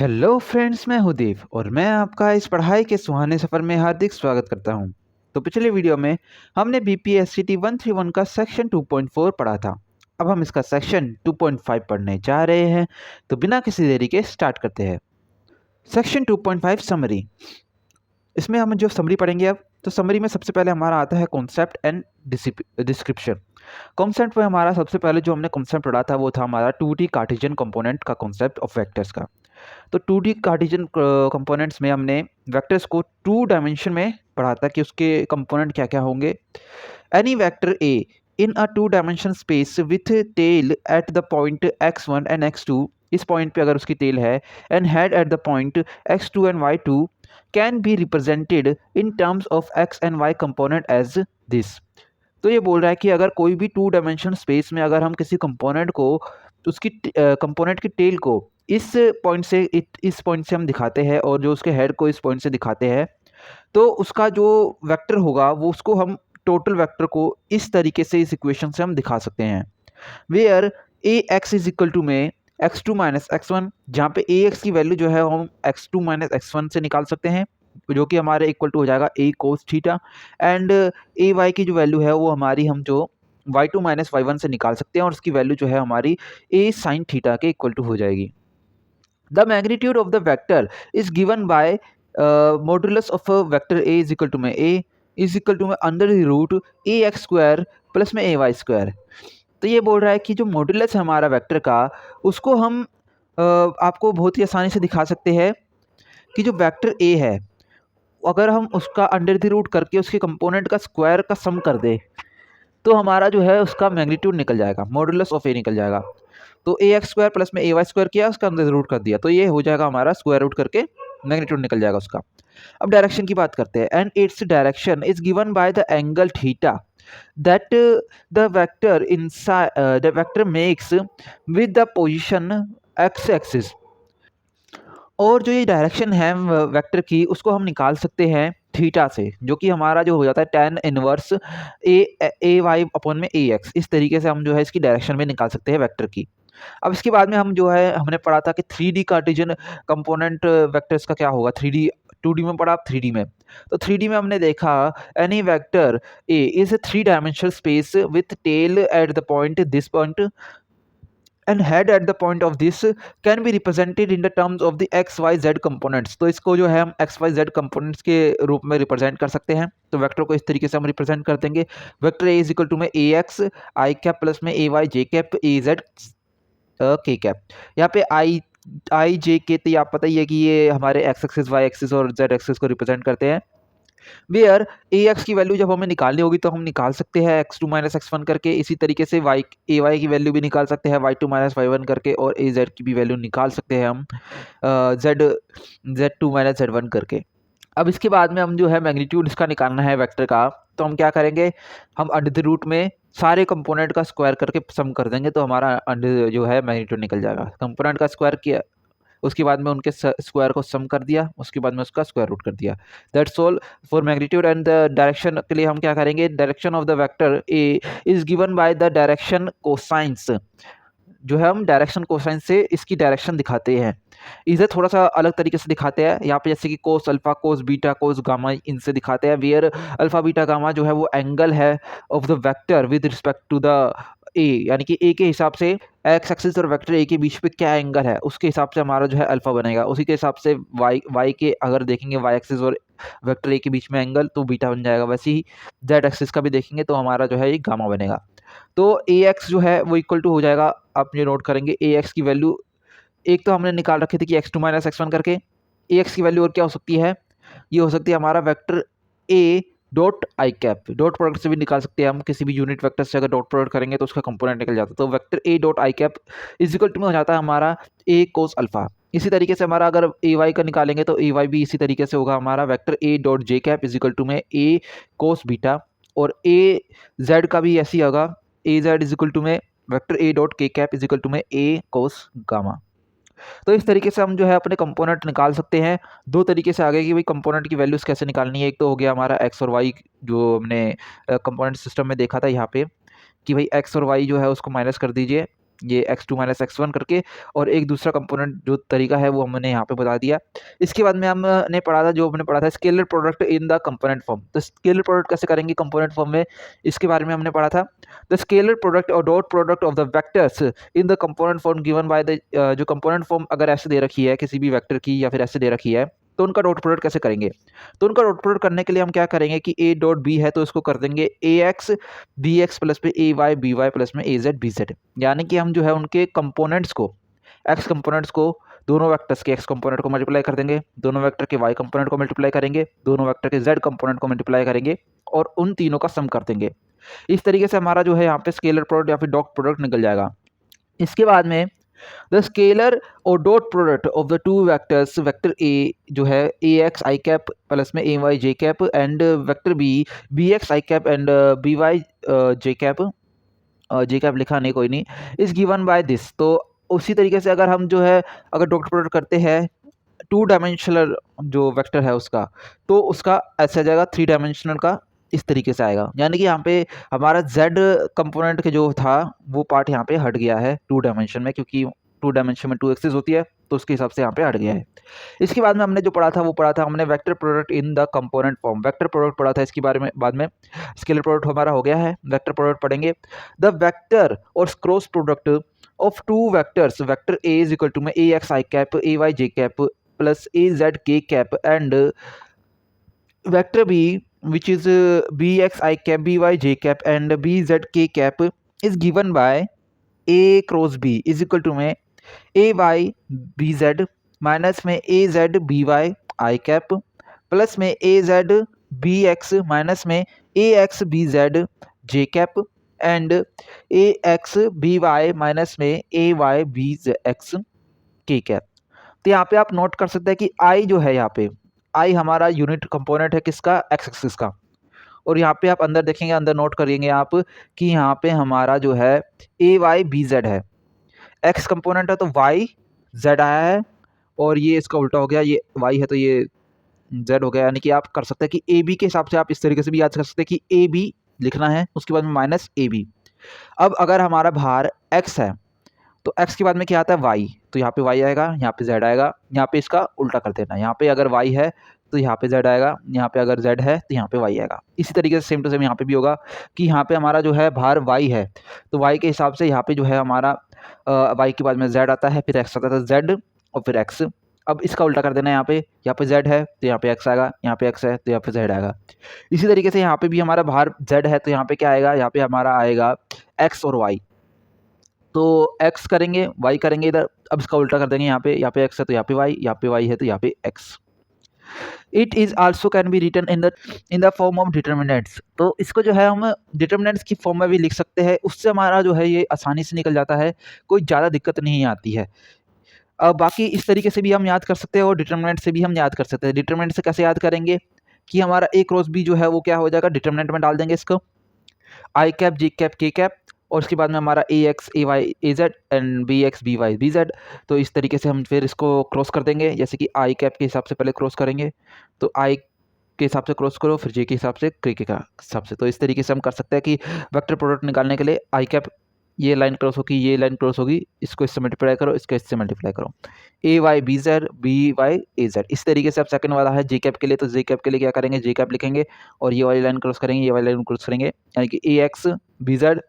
Hello friends, मैं हूँ देव और मैं आपका इस पढ़ाई के सुहाने सफ़र में हार्दिक स्वागत करता हूँ। तो पिछले वीडियो में हमने बीपीएससीटी 131 का सेक्शन 2.4 पढ़ा था। अब हम इसका सेक्शन 2.5 पढ़ने जा रहे हैं, तो बिना किसी देरी के स्टार्ट करते हैं। Section 2.5 summary. इसमें हम जो समरी पढ़ेंगे अब, तो समरी में सबसे पहले हमारा आता है कॉन्सेप्ट एंड डिस्क्रिप्शन। कॉन्सेप्ट में हमारा सबसे पहले जो हमने कॉन्सेप्ट पढ़ा था वो था हमारा 2D कार्टेशियन कंपोनेंट का कॉन्सेप्ट ऑफ वेक्टर्स का। तो 2D कार्टेशियन कंपोनेंट्स में हमने वेक्टर्स को 2 डायमेंशन में पढ़ा था कि उसके कंपोनेंट क्या क्या होंगे। Any vector A in a 2 dimension space with tail at the point x1 and x2, इस पॉइंट पे अगर उसकी टेल है, and head at the point x2 and y2 can be represented in terms of x and y component as this. तो ये बोल रहा है कि अगर कोई भी 2 डायमेंशन स्पेस में अगर हम किसी कंपोनेंट को, उसकी कंपोनेंट की टेल को इस पॉइंट से इस पॉइंट से हम दिखाते हैं और जो उसके हेड को इस पॉइंट से दिखाते हैं, तो उसका जो वेक्टर होगा वो उसको हम टोटल वेक्टर को इस तरीके से इस इक्वेशन से हम दिखा सकते हैं। Where A X is equal to में x2 माइनस x1, जहाँ पे ए एक्स की वैल्यू जो है हम x2 माइनस x1 से निकाल सकते हैं, जो कि हमारे इक्वल टू हो जाएगा a cos theta, and A Y की जो वैल्यू है वो हमारी हम जो y2 माइनस y1 से निकाल सकते हैं और उसकी वैल्यू जो है हमारी a साइन थीटा के इक्वल टू हो जाएगी। The magnitude of the vector is given by modulus of a vector a is equal to में a is equal to में under the root A X square plus में ए Y square. तो ये बोल रहा है कि जो मॉड्यूलस है हमारा वेक्टर का, उसको हम आपको बहुत ही आसानी से दिखा सकते हैं कि जो वेक्टर ए है, अगर हम उसका अंडर द रूट करके उसके कंपोनेंट का स्क्वायर का सम कर दे, तो हमारा जो है उसका मैग्नीट्यूड निकल जाएगा, मॉड्यूलस ऑफ ए निकल जाएगा। तो ए एक्स स्क्वायर प्लस में ए वाई स्क्वायर किया, उसका अंदर रूट कर दिया, तो ये हो जाएगा हमारा स्क्वायर रूट करके मैग्नीट्यूड निकल जाएगा उसका। अब डायरेक्शन की बात करते हैं, and its direction is given by the angle theta that the vector makes with the position x axis. और जो ये डायरेक्शन है वेक्टर की, उसको हम निकाल सकते हैं थीटा से, जो कि हमारा जो हो जाता है tan इनवर्स ए वाई अपॉन में ए एक्स। इस तरीके से हम जो है इसकी डायरेक्शन में निकाल सकते हैं वेक्टर की। अब इसके बाद में हम जो है हमने पढ़ा था कि 3D कार्टेशियन कंपोनेंट वेक्टर्स का क्या होगा। 3D 2D में पढ़ा, 3D में, तो 3D में हमने देखा any vector A is a 3 dimensional space with tail at the point this point and head at the point of this can be represented in the terms of the X Y Z components. तो इसको जो है हम x Y Z components के रूप में represent कर सकते हैं। तो वेक्टर को इस तरीके से हम रिप्रेजेंट कर देंगे। Vector A is equal to में a x i cap plus में ए y j cap a z k cap. यहाँ पे आई जे के, तो आप पता ही है कि ये हमारे एक्स एक्सिस वाई एक्सिस और जेड एक्सिस को रिप्रेजेंट करते हैं। वेयर ए एक्स की वैल्यू जब हमें निकालनी होगी तो हम निकाल सकते हैं x2 माइनस x1 करके। इसी तरीके से वाई ए वाई की वैल्यू भी निकाल सकते हैं y2 माइनस y1 करके, और ए जेड की भी वैल्यू निकाल सकते हैं हम z2 माइनस z1 करके। अब इसके बाद में हम जो है मैग्नीट्यूड इसका निकालना है वेक्टर का, तो हम क्या करेंगे, हम अंडर द रूट में सारे कंपोनेंट का स्क्वायर करके सम कर देंगे, तो हमारा अंडर जो है मैग्नीट्यूड निकल जाएगा। कंपोनेंट का स्क्वायर किया, उसके बाद में उनके स्क्वायर को सम कर दिया, उसके बाद में उसका स्क्वायर रूट कर दिया। That's all for magnitude. And the direction के लिए हम क्या करेंगे, direction of the vector A is given by the direction cosines. जो है हम डायरेक्शन कोसाइन से इसकी डायरेक्शन दिखाते हैं। इसे थोड़ा सा अलग तरीके से दिखाते हैं यहाँ पे, जैसे कि cos alpha, cos beta, cos gamma, इनसे दिखाते हैं। वेयर अल्फा बीटा गामा जो है वो एंगल है of the vector with respect to the A, यानी कि ए के हिसाब से एक्स एक्सिस और वेक्टर ए के बीच पे क्या एंगल है, उसके हिसाब से हमारा जो है अल्फा बनेगा। उसी के हिसाब से वाई के अगर देखेंगे वाई एक्सिस और वेक्टर ए के बीच में एंगल, तो बीटा बन जाएगा। वैसे ही जेड एक्सिस का भी देखेंगे तो हमारा जो है ये गामा बनेगा। तो ए एक्स जो है वो इक्वल टू हो जाएगा, आप ये नोट करेंगे, ए एक्स की वैल्यू एक तो हमने निकाल रखी थी कि x2 माइनस x1 करके। ए एक्स की वैल्यू और क्या हो सकती है, ये हो सकती है हमारा vector A dot I cap. Dot product से भी निकाल सकते हैं हम, किसी भी यूनिट वेक्टर से अगर डॉट प्रोडक्ट करेंगे तो उसका कंपोनेंट निकल जाता है। तो vector A dot I cap is equal to में हो जाता है हमारा ए कोस अल्फा। इसी तरीके से हमारा अगर ए वाई का निकालेंगे तो ए वाई भी इसी तरीके से होगा हमारा vector A dot J cap is equal to में ए कोस बीटा, और ए जेड का भी ऐसी होगा, ए जेड इज इक्वल टू में वेक्टर ए डॉट के कैप इज इक्वल टू में ए कोस गामा। तो इस तरीके से हम जो है अपने कंपोनेंट निकाल सकते हैं। दो तरीके से आगे कि भाई कंपोनेंट की वैल्यूज़ कैसे निकालनी है। एक तो हो गया हमारा एक्स और वाई, जो हमने कंपोनेंट सिस्टम में देखा था यहाँ पे कि भाई एक्स और वाई जो है उसको माइनस कर दीजिए, ये x2 माइनस x1 करके, और एक दूसरा कंपोनेंट जो तरीका है वो हमने यहाँ पे बता दिया। इसके बाद में हमने पढ़ा था, जो हमने पढ़ा था scalar product in the component form. तो स्केलर प्रोडक्ट कैसे करेंगे कंपोनेंट फॉर्म में, इसके बारे में हमने पढ़ा था। द स्केलर प्रोडक्ट और dot product of the vectors in the component form given by the, जो कंपोनेंट फॉर्म अगर ऐसे दे रखी है किसी भी वेक्टर की या फिर ऐसे दे रखी है, तो उनका डॉट प्रोडक्ट कैसे करेंगे। तो उनका डॉट प्रोडक्ट करने के लिए हम क्या करेंगे कि a डॉट b है तो इसको कर देंगे ax bx प्लस में ay by प्लस में az bz, यानी कि हम जो है उनके कंपोनेंट्स को, x कंपोनेंट्स को दोनों वेक्टर्स के x कंपोनेंट को मल्टीप्लाई कर देंगे, दोनों वेक्टर के y कंपोनेंट को मल्टीप्लाई करेंगे, दोनों वेक्टर के z कंपोनेंट को मल्टीप्लाई करेंगे और उन तीनों का सम कर देंगे। इस तरीके से हमारा जो है यहाँ पे स्केलर प्रोडक्ट या फिर डॉट प्रोडक्ट निकल जाएगा। इसके बाद में द स्केलर और dot product of the two vectors, vector A जो है a x i cap plus में ए y j cap and vector B x i cap and b y j cap लिखा नहीं कोई नहीं, इज गिवन बाय दिस। तो उसी तरीके से अगर हम जो है अगर डॉट प्रोडक्ट करते हैं टू डायमेंशनल जो वेक्टर है उसका, तो उसका ऐसा आ जाएगा थ्री डायमेंशनल का, इस तरीके से आएगा। यानी कि यहाँ पे हमारा z कंपोनेंट के जो था वो पार्ट यहाँ पे हट गया है टू डायमेंशन में, क्योंकि टू डायमेंशन में टू एक्सिस होती है तो उसके हिसाब से यहाँ पे हट गया है। इसके बाद में हमने जो पढ़ा था वो पढ़ा था हमने vector product in the component form, vector product पढ़ा था। इसके बारे में बाद में स्केलर प्रोडक्ट हमारा हो गया है, वेक्टर प्रोडक्ट पढ़ेंगे। द वेक्टर और cross product of two vectors, vector A is equal to में a x i cap a y j cap plus a z k cap and vector B which is bx I cap by j cap and bz k cap is given by a cross b is equal to में a y bz minus में a z by I cap plus में a z bx minus में a x bz j cap and a x by minus में a y bx k cap। तो यहाँ पे आप note कर सकते हैं कि i जो है यहाँ पे i हमारा यूनिट कंपोनेंट है किसका, एक्स एक्सिस का। और यहाँ पे आप अंदर देखेंगे, अंदर नोट करिएंगे आप कि यहाँ पे हमारा जो है ए वाई बी जेड है, एक्स कंपोनेंट है तो वाई जेड आया है और ये इसका उल्टा हो गया, ये वाई है तो ये जेड हो गया। यानी कि आप कर सकते हैं कि ए बी के हिसाब से आप इस तरीके से भी याद कर सकते हैं कि ए बी लिखना है, उसके बाद में माइनस ए बी। अब अगर हमारा बाहर एक्स है तो x के बाद में क्या आता है y, तो यहाँ पे y आएगा, यहाँ पे z आएगा, यहाँ पे इसका उल्टा कर देना। यहाँ पे अगर y है तो यहाँ पे z आएगा, यहाँ पे अगर z है तो यहाँ पे y आएगा। इसी तरीके से सेम टू सेम यहाँ पे भी होगा कि यहाँ पे हमारा जो है बाहर y है तो y के हिसाब से यहाँ पे जो है हमारा y के बाद में z आता है, फिर x आता है, z और फिर x। अब इसका उल्टा कर देना है, यहाँ पे z है तो यहाँ पे x आएगा, यहाँ पे x है तो यहाँ पे z आएगा। इसी तरीके से यहाँ पे भी हमारा बाहर z है तो यहाँ पे क्या आएगा, यहाँ पे हमारा आएगा x और y। तो x करेंगे y करेंगे इधर, अब इसका उल्टा कर देंगे, यहाँ पे x है तो यहाँ पे y, यहाँ पे y है तो यहाँ पे x। It is also can be written in the form of determinants. तो इसको जो है हम डिटर्मिनेंट्स की फॉर्म में भी लिख सकते हैं, उससे हमारा जो है ये आसानी से निकल जाता है, कोई ज़्यादा दिक्कत नहीं आती है। बाकी इस तरीके से भी हम याद कर सकते हैं और डिटर्मिनेंट से भी हम याद कर सकते हैं। डिटर्मिनेंट से कैसे याद करेंगे कि हमारा ए क्रॉस बी जो है वो क्या हो जाएगा, डिटर्मिनेंट में डाल देंगे इसको i cap j cap k cap, और उसके बाद में हमारा a x a y a z and b x b y b z. तो इस तरीके से हम फिर इसको क्रॉस कर देंगे, जैसे कि आई कैप के हिसाब से पहले क्रॉस करेंगे तो आई के हिसाब से क्रॉस करो, फिर जे के हिसाब से के हिसाब से। तो इस तरीके से हम कर सकते हैं कि वेक्टर प्रोडक्ट निकालने के लिए आई कैप, ये लाइन क्रॉस होगी, ये लाइन क्रॉस होगी, इसको इससे मल्टीप्लाई करो, इसको इससे मल्टीप्लाई करो, a y b z b y a z. इस तरीके से अब सेकंड वाला है जे कैप के लिए, तो जे कैप के लिए क्या करेंगे, जे कैप लिखेंगे और ये वाली लाइन क्रॉस करेंगे, ये वाली लाइन क्रॉस करेंगे, यानी कि ए एक्स बी जेड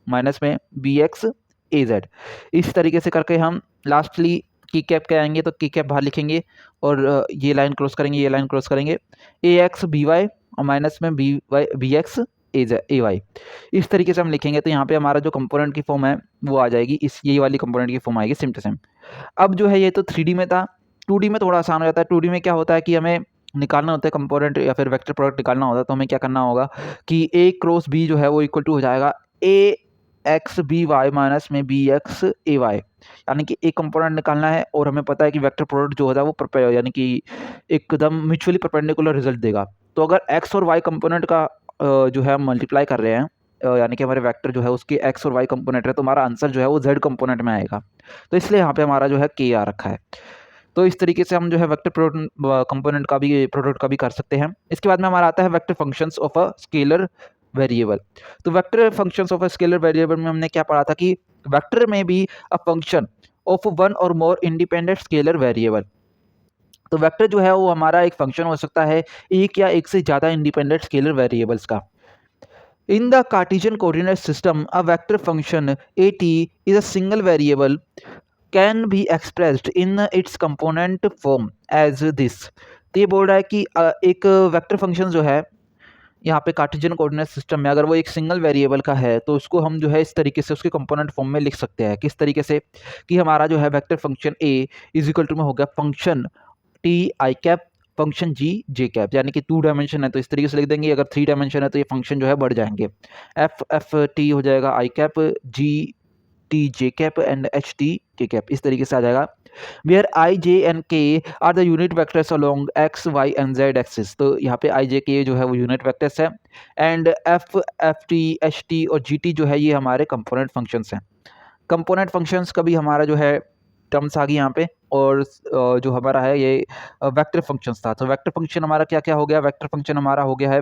माइनस में बी एक्स ए जेड। इस तरीके से करके हम लास्टली की कैप के आएंगे तो की कैप बाहर लिखेंगे और ये लाइन क्रॉस करेंगे, ये लाइन क्रॉस करेंगे, ए एक्स बी वाई और माइनस में B y B x a Y. इस तरीके से हम लिखेंगे तो यहाँ पे हमारा जो कंपोनेंट की फॉर्म है वो आ जाएगी, इस ये वाली कंपोनेंट की फॉर्म आएगी सेम टू सेम। अब जो है ये तो 3D में था, 2D में थोड़ा आसान हो जाता है। 2D में क्या होता है कि हमें निकालना होता है कंपोनेंट या फिर वेक्टर प्रोडक्ट निकालना होता है, तो हमें क्या करना होगा कि ए क्रॉस बी जो है वो इक्वल टू हो जाएगा ए एक्स बी वाई माइनस में बी एक्स ए वाई, यानी कि एक कंपोनेंट निकालना है और हमें पता है कि वेक्टर प्रोडक्ट जो होता है वो यानी कि एकदम म्यूचुअली परपेंडिकुलर रिजल्ट देगा। तो अगर एक्स और वाई कंपोनेंट का जो है हम मल्टीप्लाई कर रहे हैं, यानी कि हमारे वेक्टर जो है उसके एक्स और वाई कंपोनेंट है, तो हमारा आंसर जो है वो जेड कंपोनेंट में आएगा। तो इसलिए यहाँ पे हमारा जो है के आ रखा है। तो इस तरीके से हम जो है वेक्टर कंपोनेंट का भी प्रोडक्ट का भी कर सकते हैं। इसके बाद में हमारा आता है vector functions of a scalar variable. तो vector functions of a scalar variable में हमने क्या पढ़ा था कि vector may be a function of one और मोर इंडिपेंडेंट स्केलर वेरिएबल। तो वेक्टर जो है वो हमारा एक फंक्शन हो सकता है एक या एक से ज़्यादा इंडिपेंडेंट स्केलर वेरिएबल्स का। In the Cartesian coordinate system, a vector function at is a single variable can be expressed in its component form as this। तो ये बोल रहा है कि एक वेक्टर फंक्शन जो है यहाँ पे कार्टेशियन कोऑर्डिनेट सिस्टम में अगर वो एक सिंगल वेरिएबल का है तो उसको हम जो है इस तरीके से उसके कंपोनेंट फॉर्म में लिख सकते हैं। किस तरीके से कि हमारा जो है vector function A is equal to में हो गया function T I cap function G J cap, यानी कि 2 डायमेंशन है तो इस तरीके से लिख देंगे। अगर 3 डायमेंशन है तो ये फंक्शन जो है बढ़ जाएंगे। एफ टी हो जाएगा i cap, g t j cap and h t k cap, इस तरीके से आ जाएगा। Where i j and k are the unit vectors along x y and z axis. तो यहाँ पे आई जे के जो है वो यूनिट वेक्टर्स है and f t h t और जी टी जो है ये हमारे कंपोनेंट फंक्शंस हैं। कंपोनेंट फंक्शंस का भी हमारा जो है टर्म्स आ गई यहाँ पे। और जो हमारा है ये वेक्टर फंक्शंस था। तो वेक्टर फंक्शन हमारा क्या क्या हो गया? वेक्टर फंक्शन हमारा हो गया है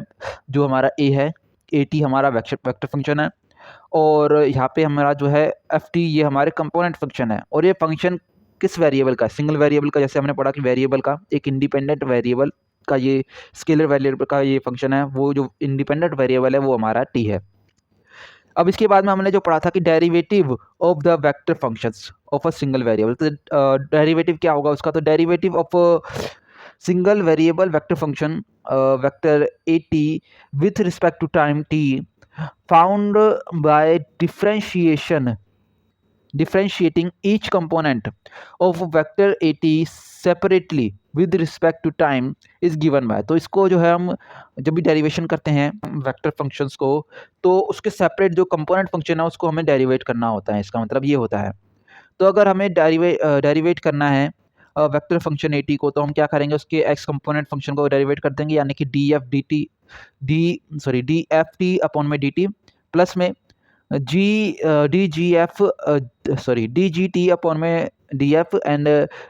जो हमारा ए है, ए टी हमारा वेक्टर फंक्शन है। और यहाँ पे हमारा जो है एफ टी ये हमारे कंपोनेंट फंक्शन है। और ये फंक्शन किस वेरिएबल का? सिंगल वेरिएबल का। जैसे हमने पढ़ा कि वेरिएबल का एक इंडिपेंडेंट वेरिएबल का ये स्केलर वेरिएबल का ये फंक्शन है, वो जो इंडिपेंडेंट वेरिएबल है वो हमारा टी है। अब इसके बाद में हमने जो पढ़ा था कि derivative of the vector functions of a single variable. तो डेरिवेटिव क्या होगा उसका? तो derivative of single variable vector function vector A T with respect to time T found by differentiating each component of vector at separately with respect to time is given by। तो इसको जो है हम जब भी डेरिवेशन करते हैं vector functions को तो उसके सेपरेट जो कंपोनेंट फंक्शन है उसको हमें डेरिवेट करना होता है। इसका मतलब ये होता है। तो अगर हमें डेरिवेट करना है वेक्टर फंक्शन ए टी को तो हम क्या करेंगे? उसके एक्स कंपोनेंट फंक्शन को डेरिवेट कर देंगे, यानी कि डी एफ टी अपॉन में डी टी प्लस में d g f d g t upon में d f and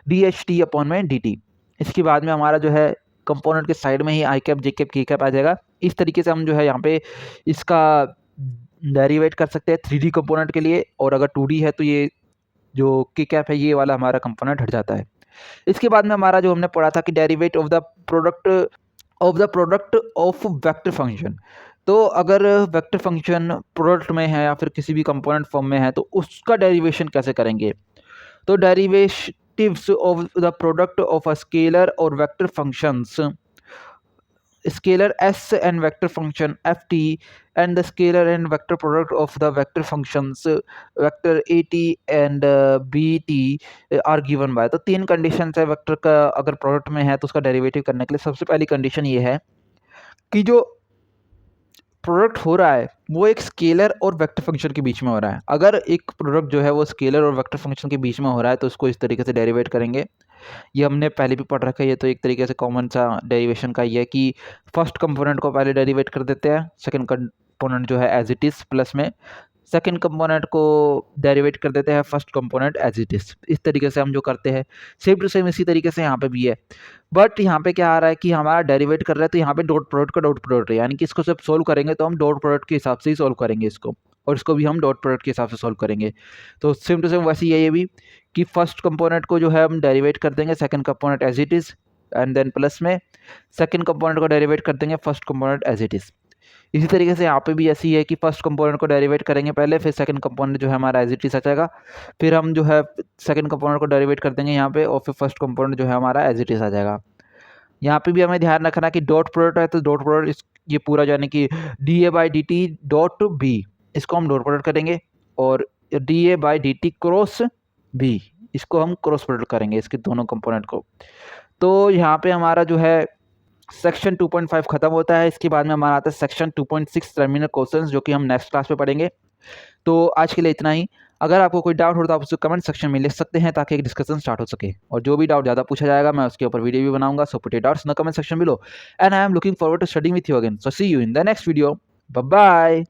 d h t upon में डी टी। इसके बाद में हमारा जो है कंपोनेंट के साइड में ही आई cap j cap k cap आ जाएगा। इस तरीके से हम जो है यहाँ पे इसका डेरिवेट कर सकते हैं 3D कंपोनेंट के लिए। और अगर 2D है तो ये जो के कैप है ये वाला हमारा कंपोनेंट हट जाता है। इसके बाद में हमारा जो हमने पढ़ा था कि derivative of the product of vector function. तो अगर वेक्टर फंक्शन प्रोडक्ट में है या फिर किसी भी कंपोनेंट फॉर्म में है तो उसका डेरिवेशन कैसे करेंगे? तो derivatives of the product of a scalar और vector functions scalar s and vector function ft and the scalar and vector product of the vector functions vector at and bt are given by। तो 3 condition है vector का अगर product में है तो उसका derivative करने के लिए। सबसे पहली कंडीशन ये है कि जो प्रोडक्ट हो रहा है वो एक स्केलर और वेक्टर फंक्शन के बीच में हो रहा है। अगर एक प्रोडक्ट जो है वो स्केलर और वेक्टर फंक्शन के बीच में हो रहा है तो उसको इस तरीके से डेरिवेट करेंगे। ये हमने पहले भी पढ़ रखा है। ये तो एक तरीके से कॉमन सा डेरिवेशन का ये है कि फर्स्ट कंपोनेंट को पहले डेरिवेट कर देते हैं, सेकंड कंपोनेंट जो है एज इट इज़ प्लस में सेकंड कंपोनेंट को डेरिवेट कर देते हैं first component as it is. इस तरीके से हम जो करते हैं सेम टू सेम इसी तरीके से यहाँ पे भी है। बट यहाँ पे क्या आ रहा है कि हमारा डेरिवेट कर रहे हैं तो यहाँ पे डॉट प्रोडक्ट का डॉट प्रोडक्ट है, यानी कि इसको जब सोल्व करेंगे तो हम डॉट प्रोडक्ट के हिसाब से ही सोल्व करेंगे इसको, और इसको भी हम डॉट प्रोडक्ट के हिसाब से सोल्व करेंगे। तो सेम टू सेम वैसे ये भी कि फर्स्ट कंपोनेंट को जो है हम डेरिवेट कर देंगे second component as it is and then plus में सेकंड कंपोनेंट को डेरिवेट कर देंगे first component as it is. इसी तरीके से यहाँ पे भी ऐसी है कि फर्स्ट कंपोनेंट को डेरिवेट करेंगे पहले, फिर सेकंड कंपोनेंट जो है हमारा एज इट इज़ आ जाएगा, फिर हम जो है सेकंड कंपोनेंट को डेरिवेट कर देंगे यहाँ पे और फिर फर्स्ट कंपोनेंट जो है हमारा एज इट इज़ आ जाएगा। यहाँ पे भी हमें ध्यान रखना कि डॉट प्रोडक्ट है तो डॉट प्रोडक्ट ये पूरा यानी कि D A by D T dot B इसको हम डॉट प्रोडक्ट करेंगे और D A by D T cross B इसको हम क्रॉस प्रोडक्ट करेंगे इसके दोनों कंपोनेंट को। तो यहाँ पे हमारा जो है सेक्शन 2.5 खत्म होता है। इसके बाद में हमारा आता है सेक्शन 2.6 टर्मिनल क्वेश्चंस, जो कि हम नेक्स्ट क्लास में पढ़ेंगे। तो आज के लिए इतना ही। अगर आपको कोई डाउट हो तो आप उसको कमेंट सेक्शन में लिख सकते हैं ताकि एक डिस्कशन स्टार्ट हो सके, और जो भी डाउट ज़्यादा पूछा जाएगा मैं उसके ऊपर वीडियो भी बनाऊंगा। So put your doubts in the comment section below and I am looking forward to studying with you again. So see you in the next video. Bye bye.